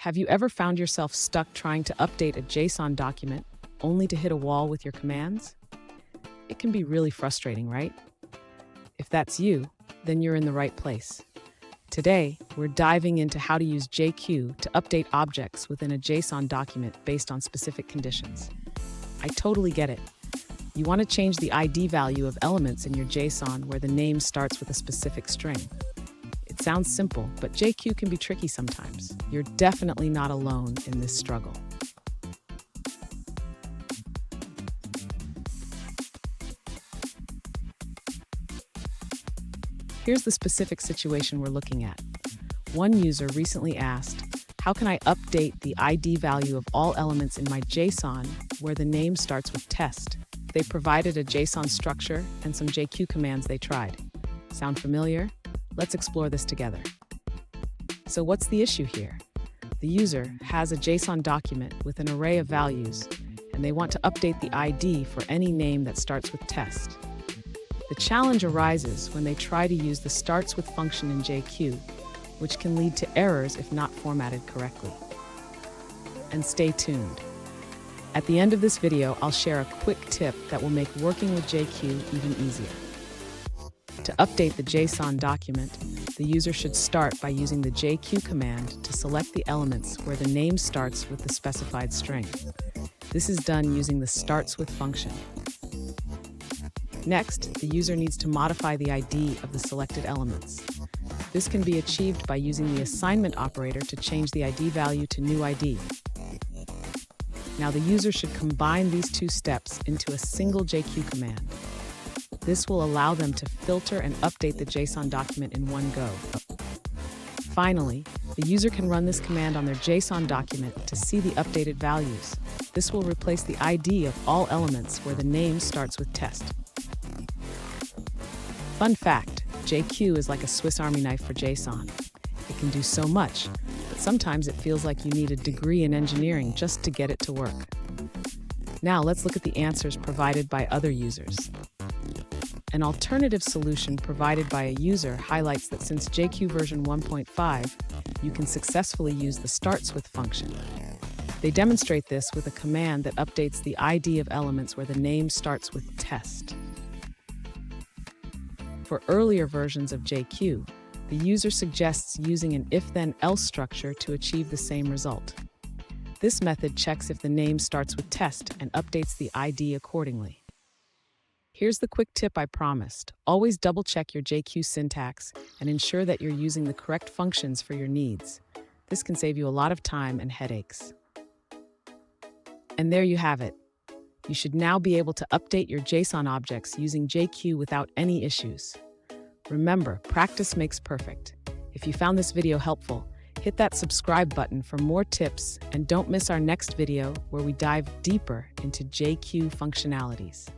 Have you ever found yourself stuck trying to update a JSON document only to hit a wall with your commands? It can be really frustrating, right? If that's you, then you're in the right place. Today, we're diving into how to use JQ to update objects within a JSON document based on specific conditions. I totally get it. You want to change the ID value of elements in your JSON where the name starts with a specific string. It sounds simple, but JQ can be tricky sometimes. You're definitely not alone in this struggle. Here's the specific situation we're looking at. One user recently asked, how can I update the ID value of all elements in my JSON where the name starts with test? They provided a JSON structure and some JQ commands they tried. Sound familiar? Let's explore this together. So what's the issue here? The user has a JSON document with an array of values, and they want to update the ID for any name that starts with test. The challenge arises when they try to use the starts with function in JQ, which can lead to errors if not formatted correctly. And stay tuned. At the end of this video, I'll share a quick tip that will make working with JQ even easier. To update the JSON document, the user should start by using the JQ command to select the elements where the name starts with the specified string. This is done using the starts with function. Next, the user needs to modify the ID of the selected elements. This can be achieved by using the assignment operator to change the ID value to new ID. Now the user should combine these two steps into a single JQ command. This will allow them to filter and update the JSON document in one go. Finally, the user can run this command on their JSON document to see the updated values. This will replace the ID of all elements where the name starts with test. Fun fact, JQ is like a Swiss Army knife for JSON. It can do so much, but sometimes it feels like you need a degree in engineering just to get it to work. Now let's look at the answers provided by other users. An alternative solution provided by a user highlights that since JQ version 1.5, you can successfully use the starts with function. They demonstrate this with a command that updates the ID of elements where the name starts with test. For earlier versions of JQ, the user suggests using an if-then-else structure to achieve the same result. This method checks if the name starts with test and updates the ID accordingly. Here's the quick tip I promised. Always double-check your JQ syntax and ensure that you're using the correct functions for your needs. This can save you a lot of time and headaches. And there you have it. You should now be able to update your JSON objects using JQ without any issues. Remember, practice makes perfect. If you found this video helpful, hit that subscribe button for more tips and don't miss our next video where we dive deeper into JQ functionalities.